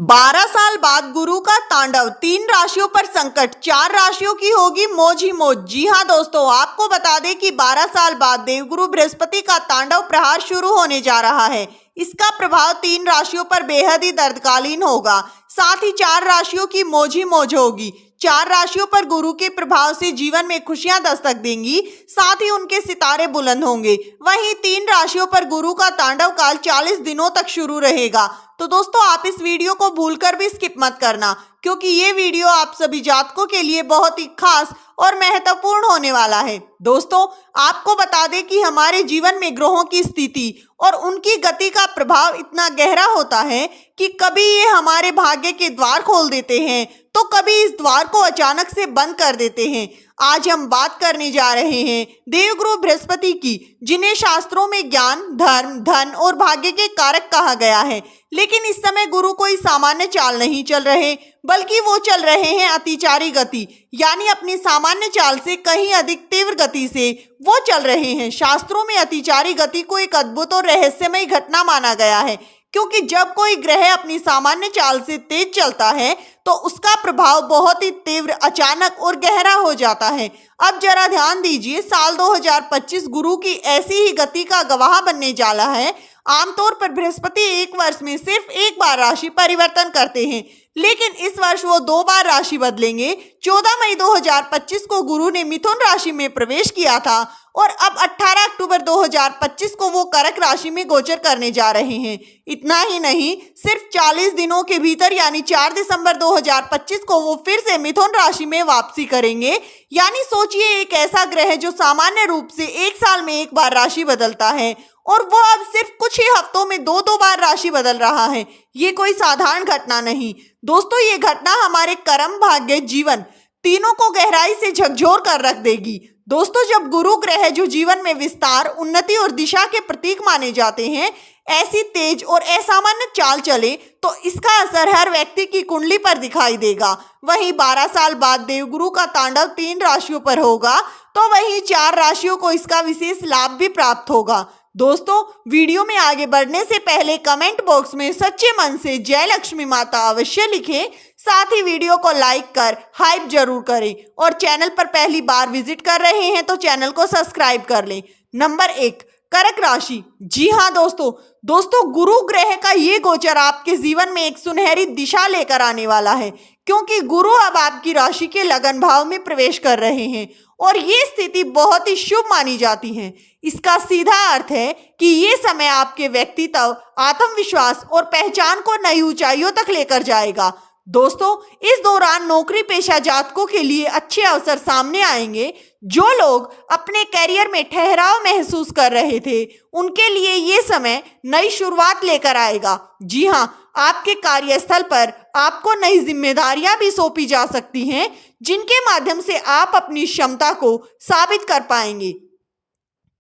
12 साल बाद गुरु का तांडव, 3 राशियों पर संकट, 4 राशियों की होगी मौज ही मौज। जी हाँ दोस्तों, आपको बता दें कि 12 साल बाद देवगुरु बृहस्पति का तांडव प्रहार शुरू होने जा रहा है। इसका प्रभाव 3 राशियों पर बेहद ही दर्दकालीन होगा। साथ ही 4 राशियों की मौज ही मौज होगी। 4 राशियों पर गुरु के प्रभाव से जीवन में खुशियां दस्तक देंगी, साथ ही उनके सितारे बुलंद होंगे। वहीं 3 राशियों पर गुरु का तांडव काल 40 दिनों तक शुरू रहेगा। तो दोस्तों, आप इस वीडियो को भूलकर भी स्किप मत करना, क्योंकि ये वीडियो आप सभी जातकों के लिए बहुत ही खास और महत्वपूर्ण होने वाला है। दोस्तों, आपको बता दें कि हमारे जीवन में ग्रहों की स्थिति और उनकी गति का प्रभाव इतना गहरा होता है कि कभी ये हमारे भाग्य के द्वार खोल देते हैं, तो कभी इस द्वार को अचानक से बंद कर देते हैं। आज हम बात करने जा रहे हैं देवगुरु बृहस्पति की, जिन्हें शास्त्रों में ज्ञान, धर्म, धन और भाग्य के कारक कहा गया है। लेकिन इस समय गुरु कोई सामान्य चाल नहीं चल रहे, बल्कि वो चल रहे हैं अतिचारी गति, यानी अपनी सामान्य चाल से कहीं अधिक तीव्र गति से वो चल रहे हैं। शास्त्रों में अतिचारी गति को एक अद्भुत और रहस्यमय घटना माना गया है, क्योंकि जब कोई ग्रह अपनी सामान्य चाल से तेज चलता है तो उसका प्रभाव बहुत ही तीव्र, अचानक और गहरा हो जाता है। अब जरा ध्यान दीजिए, साल 2025 गुरु की ऐसी ही गति का गवाह बनने जा रहा है। आमतौर पर बृहस्पति एक वर्ष में सिर्फ एक बार राशि परिवर्तन करते हैं, लेकिन इस वर्ष वो 2 बार राशि बदलेंगे। 14 मई 2025 को गुरु ने मिथुन राशि में प्रवेश किया था और अब 18 अक्टूबर 2025 को वो कर्क राशि में गोचर करने जा रहे हैं। इतना ही नहीं, सिर्फ 40 दिनों के भीतर यानी 4 दिसंबर 2025 को वो फिर से मिथुन राशि में वापसी करेंगे। यानी सोचिए, एक ऐसा ग्रह जो सामान्य रूप से एक साल में एक बार राशि बदलता है और वो अब सिर्फ कुछ ही हफ्तों में 2 बार राशि बदल रहा है। ये कोई साधारण घटना नहीं दोस्तों, ये घटना हमारे कर्म, भाग्य, जीवन तीनों को गहराई से झकझोर कर रख देगी। दोस्तों, जब गुरु ग्रह जो जीवन में विस्तार, उन्नति और दिशा के प्रतीक माने जाते हैं, ऐसी तेज और असामान्य चाल चले तो इसका असर हर व्यक्ति की कुंडली पर दिखाई देगा। वहीं 12 साल बाद देवगुरु का तांडव 3 राशियों पर होगा, तो वहीं 4 राशियों को इसका विशेष लाभ भी प्राप्त होगा। दोस्तों, वीडियो में आगे बढ़ने से पहले कमेंट बॉक्स में सच्चे मन से जय लक्ष्मी माता अवश्य लिखें। साथ ही वीडियो को लाइक कर हाइप जरूर करें और चैनल पर पहली बार विजिट कर रहे हैं तो चैनल को सब्सक्राइब कर लें। नंबर 1, कर्क राशि। जी हाँ दोस्तों, गुरु ग्रह का ये गोचर आपके जीवन में एक सुनहरी दिशा लेकर आने वाला है, क्योंकि गुरु अब आपकी राशि के लगन भाव में प्रवेश कर रहे हैं और ये स्थिति बहुत ही शुभ मानी जाती है। इसका सीधा अर्थ है कि ये समय आपके व्यक्तित्व, आत्मविश्वास और पहचान को नई ऊंचाइयों तक लेकर जाएगा। दोस्तों, इस दौरान नौकरी पेशा जातकों के लिए अच्छे अवसर सामने आएंगे। जो लोग अपने करियर में ठहराव महसूस कर रहे थे, उनके लिए ये समय नई शुरुआत लेकर आएगा। जी हाँ, आपके कार्यस्थल पर आपको नई जिम्मेदारियां भी सौंपी जा सकती हैं, जिनके माध्यम से आप अपनी क्षमता को साबित कर पाएंगे।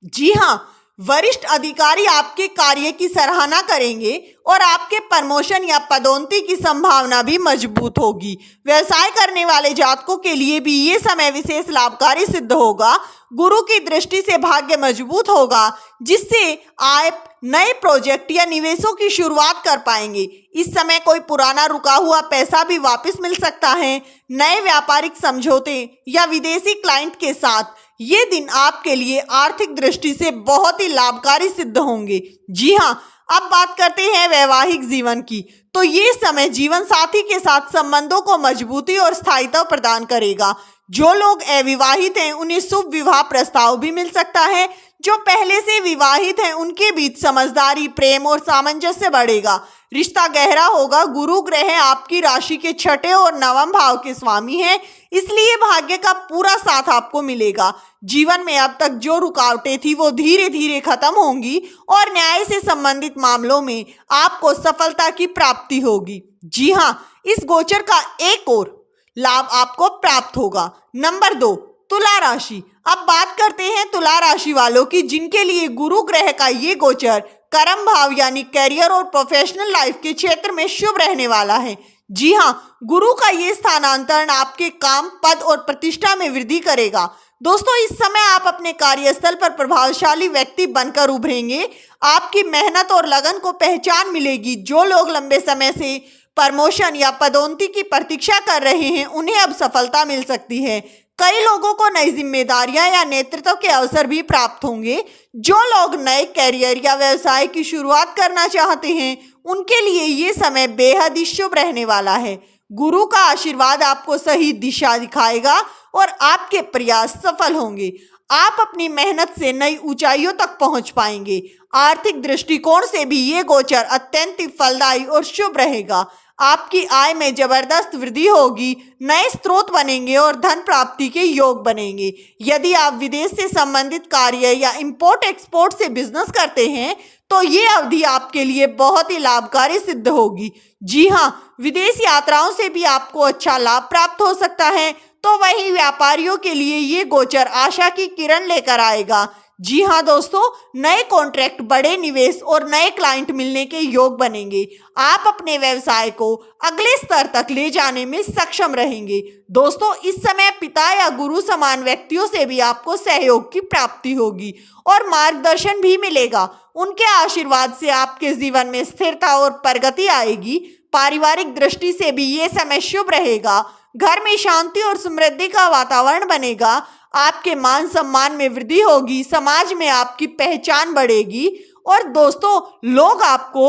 जी हाँ, वरिष्ठ अधिकारी आपके कार्य की सराहना करेंगे और आपके प्रमोशन या पदोन्नति की संभावना भी मजबूत होगी। व्यवसाय करने वाले जातकों के लिए भी ये समय विशेष लाभकारी सिद्ध होगा। गुरु की दृष्टि से भाग्य मजबूत होगा, जिससे आप नए प्रोजेक्ट या निवेशों की शुरुआत कर पाएंगे। इस समय कोई पुराना रुका हुआ पैसा भी वापस मिल सकता है। नए व्यापारिक समझौते या विदेशी क्लाइंट के साथ ये दिन आपके लिए आर्थिक दृष्टि से बहुत ही लाभकारी सिद्ध होंगे। जी हाँ, अब बात करते हैं वैवाहिक जीवन की। तो ये समय जीवन साथी के साथ संबंधों को मजबूती और स्थायित्व प्रदान करेगा। जो लोग अविवाहित हैं, उन्हें शुभ विवाह प्रस्ताव भी मिल सकता है। जो पहले से विवाहित हैं, उनके बीच समझदारी, प्रेम और सामंजस्य बढ़ेगा। रिश्ता गहरा होगा। गुरु ग्रह आपकी राशि के 6ठे और 9वें भाव के स्वामी हैं, इसलिए भाग्य का पूरा साथ आपको मिलेगा। जीवन में अब तक जो रुकावटें थी वो धीरे धीरे खत्म होंगी और न्याय से संबंधित मामलों में आपको सफलता की प्राप्ति होगी। जी हाँ, इस गोचर का एक और लाभ आपको प्राप्त होगा। नंबर 2, तुला राशि। अब बात करते हैं तुला राशि वालों की, जिनके लिए गुरु ग्रह का ये गोचर कर्म भाव यानी करियर और प्रोफेशनल लाइफ के क्षेत्र में शुभ रहने वाला है। जी हाँ, गुरु का ये स्थानांतरण आपके काम, पद और प्रतिष्ठा में वृद्धि करेगा। दोस्तों, इस समय आप अपने कार्यस्थल पर प्रभावशाली व्यक्ति बनकर उभरेंगे। आपकी मेहनत और लगन को पहचान मिलेगी। जो लोग लंबे समय से प्रमोशन या पदोन्नति की प्रतीक्षा कर रहे हैं उन्हें अब सफलता मिल सकती है। कई लोगों को नई जिम्मेदारियां या नेतृत्व के अवसर भी प्राप्त होंगे। जो लोग नए करियर या व्यवसाय की शुरुआत करना चाहते हैं उनके लिए ये समय बेहद ही शुभ रहने वाला है। गुरु का आशीर्वाद आपको सही दिशा दिखाएगा और आपके प्रयास सफल होंगे। आप अपनी मेहनत से नई ऊंचाइयों तक पहुंच पाएंगे। आर्थिक दृष्टिकोण से भी ये गोचर अत्यंत फलदायी और शुभ रहेगा। आपकी आय में जबरदस्त वृद्धि होगी, नए स्रोत बनेंगे और धन प्राप्ति के योग बनेंगे। यदि आप विदेश से संबंधित कार्य या इंपोर्ट एक्सपोर्ट से बिजनेस करते हैं तो ये अवधि आपके लिए बहुत ही लाभकारी सिद्ध होगी। जी हाँ, विदेश यात्राओं से भी आपको अच्छा लाभ प्राप्त हो सकता है। तो वही व्यापारियों के लिए ये गोचर आशा की किरण लेकर आएगा। जी हाँ दोस्तों, नए कॉन्ट्रैक्ट, बड़े निवेश और नए क्लाइंट मिलने के योग बनेंगे। आप अपने व्यवसाय को अगले स्तर तक ले जाने में सक्षम रहेंगे। दोस्तों, इस समय पिता या गुरु समान व्यक्तियों से भी आपको सहयोग की प्राप्ति होगी और मार्गदर्शन भी मिलेगा। उनके आशीर्वाद से आपके जीवन में स्थिरता और प्रगति आएगी। पारिवारिक दृष्टि से भी ये समय शुभ रहेगा। घर में शांति और समृद्धि का वातावरण बनेगा। आपके मान सम्मान में वृद्धि होगी, समाज में आपकी पहचान बढ़ेगी और दोस्तों, लोग आपको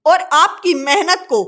और आपकी मेहनत को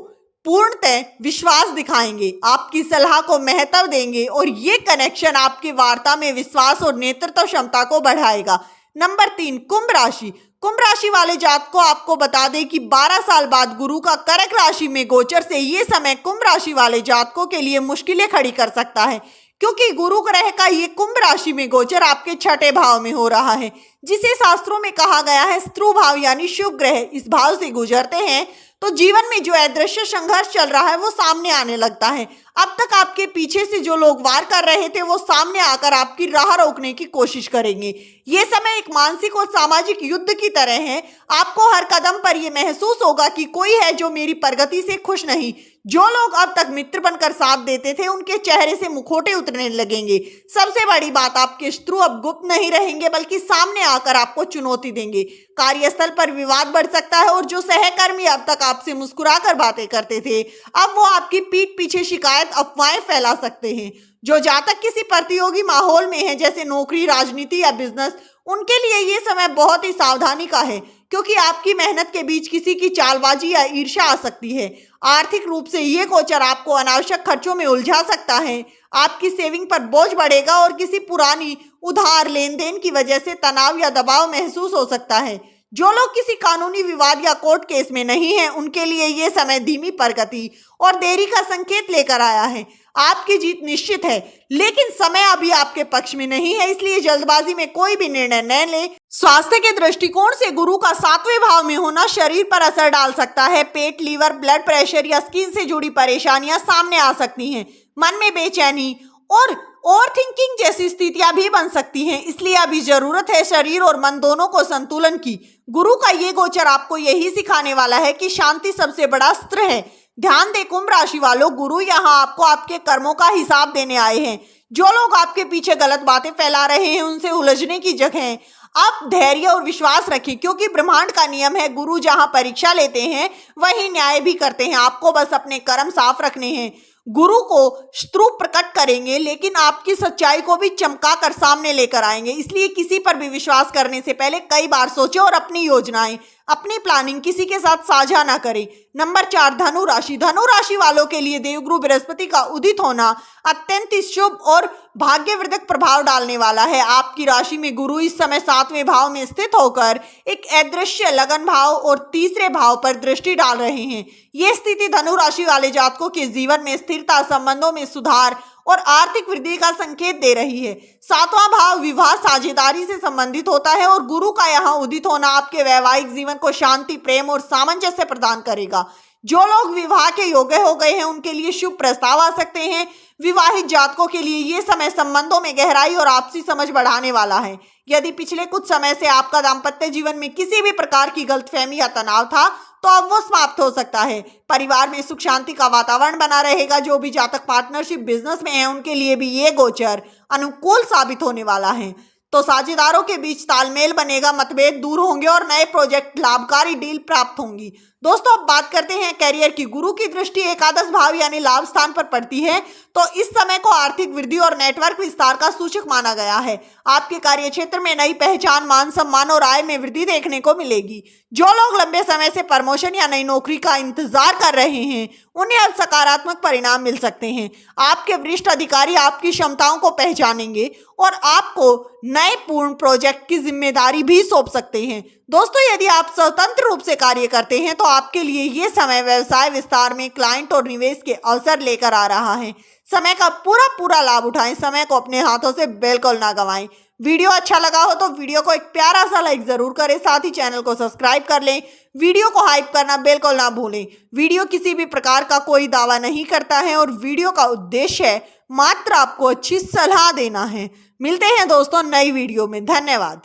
पूर्णतः विश्वास दिखाएंगे, आपकी सलाह को महत्व देंगे और ये कनेक्शन आपकी वार्ता में विश्वास और नेतृत्व क्षमता को बढ़ाएगा। नंबर 3, कुंभ राशि। कुंभ राशि वाले जातक को आपको बता दें कि 12 साल बाद गुरु का कर्क राशि में गोचर से ये समय कुंभ राशि वाले जातकों के लिए मुश्किलें खड़ी कर सकता है, क्योंकि गुरु ग्रह का ये कुंभ राशि में गोचर आपके छठे भाव में हो रहा है, जिसे शास्त्रों में कहा गया है शत्रु भाव यानी शुभ ग्रह इस भाव से गुजरते हैं तो जीवन में जो अदृश्य संघर्ष चल रहा है वो सामने आने लगता है। अब तक आपके पीछे से जो लोग वार कर रहे थे वो सामने आकर आपकी राह रोकने की कोशिश करेंगे। ये समय एक मानसिक और सामाजिक युद्ध की तरह है। आपको हर कदम पर यह महसूस होगा कि कोई है जो मेरी प्रगति से खुश नहीं। जो लोग अब तक मित्र बनकर साथ देते थे उनके चेहरे से मुखौटे उतरने लगेंगे। सबसे बड़ी बात, आपके शत्रु अब गुप्त नहीं रहेंगे बल्कि सामने आकर आपको चुनौती देंगे। कार्यस्थल पर विवाद बढ़ सकता है और जो सहकर्मी अब तक आपसे मुस्कुराकर बातें करते थे अब वो आपकी पीठ पीछे शिकायत, अफवाहें फैला सकते हैं। जो जातक किसी प्रतियोगी माहौल में है जैसे नौकरी, राजनीति या बिजनेस, उनके लिए ये समय बहुत ही सावधानी का है, क्योंकि आपकी मेहनत के बीच किसी की चालबाजी या ईर्ष्या आ सकती है। आर्थिक रूप से ये गोचर आपको अनावश्यक खर्चों में उलझा सकता है। आपकी सेविंग पर बोझ बढ़ेगा और किसी पुरानी उधार लेन देन की वजह से तनाव या दबाव महसूस हो सकता है। जो लोग किसी कानूनी विवाद या कोर्ट केस में नहीं हैं उनके लिए ये समय धीमी प्रगति और देरी का संकेत लेकर आया है। आपकी जीत निश्चित है, लेकिन समय अभी आपके पक्ष में नहीं है, इसलिए जल्दबाजी में कोई भी निर्णय न ले। स्वास्थ्य के दृष्टिकोण से गुरु का 7वें भाव में होना शरीर पर असर डाल सकता है। पेट, लीवर, ब्लड प्रेशर या स्किन से जुड़ी परेशानियां सामने आ सकती हैं। मन में बेचैनी और ओवरथिंकिंग जैसी स्थितियां भी बन सकती हैं, इसलिए अभी जरूरत है शरीर और मन दोनों को संतुलन की। गुरु का ये गोचर आपको यही सिखाने वाला है कि शांति सबसे बड़ा अस्त्र है। ध्यान दें कुंभ राशि वालों, गुरु यहाँ आपको आपके कर्मों का हिसाब देने आए हैं। जो लोग आपके पीछे गलत बातें फैला रहे हैं उनसे उलझने की जगह आप धैर्य और विश्वास रखें, क्योंकि ब्रह्मांड का नियम है गुरु जहाँ परीक्षा लेते हैं वही न्याय भी करते हैं। आपको बस अपने कर्म साफ रखने हैं। गुरु को शत्रु प्रकट करेंगे लेकिन आपकी सच्चाई को भी चमका कर सामने लेकर आएंगे, इसलिए किसी पर भी विश्वास करने से पहले कई बार सोचें और अपनी योजनाएं, अपनी प्लानिंग किसी के साथ साझा ना करें। नंबर 4, धनु राशि। धनु राशि वालों के लिए देवगुरु बृहस्पति का उदित होना अत्यंत शुभ और भाग्यवर्धक प्रभाव डालने वाला है। आपकी राशि में गुरु इस समय 7वें भाव में स्थित होकर एक अदृश्य लगन भाव और तीसरे भाव पर दृष्टि डाल रहे हैं। ये स्थिति धनु राशि वाले जातकों के जीवन में स्थिरता, संबंधों में सुधार और आर्थिक वृद्धि का संकेत दे रही है। 7वां भाव विवाह, साझेदारी से संबंधित होता है और गुरु का यहाँ उदित होना आपके वैवाहिक जीवन को शांति, प्रेम और सामंजस्य प्रदान करेगा। जो लोग विवाह के योग्य हो गए हैं उनके लिए शुभ प्रस्ताव आ सकते हैं। विवाहित जातकों के लिए ये समय संबंधों में गहराई और आपसी समझ बढ़ाने वाला है। यदि पिछले कुछ समय से आपका दाम्पत्य जीवन में किसी भी प्रकार की गलतफहमी या तनाव था तो अब वो समाप्त हो सकता है। परिवार में सुख शांति का वातावरण बना रहेगा। जो भी जातक पार्टनरशिप बिजनेस में है उनके लिए भी ये गोचर अनुकूल साबित होने वाला है। तो साझेदारों के बीच तालमेल बनेगा, मतभेद दूर होंगे और नए प्रोजेक्ट, लाभकारी डील प्राप्त होंगी। दोस्तों अब बात करते हैं करियर की। गुरु की दृष्टि एकादश भाव यानी लाभ स्थान पर पड़ती है, तो इस समय को आर्थिक वृद्धि और नेटवर्क विस्तार का सूचक माना गया है। आपके कार्य क्षेत्र में नई पहचान, मान सम्मान और आय में वृद्धि देखने को मिलेगी। जो लोग लंबे समय से प्रमोशन या नई नौकरी का इंतजार कर रहे हैं, उन्हें अब सकारात्मक परिणाम मिल सकते हैं। आपके वरिष्ठ अधिकारी आपकी क्षमताओं को पहचानेंगे और आपको नए पूर्ण प्रोजेक्ट की जिम्मेदारी भी सौंप सकते हैं। दोस्तों यदि आप स्वतंत्र रूप से कार्य करते हैं तो आपके लिए ये समय व्यवसाय विस्तार में क्लाइंट और निवेश के अवसर लेकर आ रहा है। समय का पूरा लाभ उठाएं, समय को अपने हाथों से बिल्कुल ना गंवाएं। वीडियो अच्छा लगा हो तो वीडियो को एक प्यारा सा लाइक जरूर करें, साथ ही चैनल को सब्सक्राइब कर लें। वीडियो को हाइप करना बिल्कुल ना भूलें। वीडियो किसी भी प्रकार का कोई दावा नहीं करता है और वीडियो का उद्देश्य है मात्र आपको अच्छी सलाह देना है। मिलते हैं दोस्तों नई वीडियो में। धन्यवाद।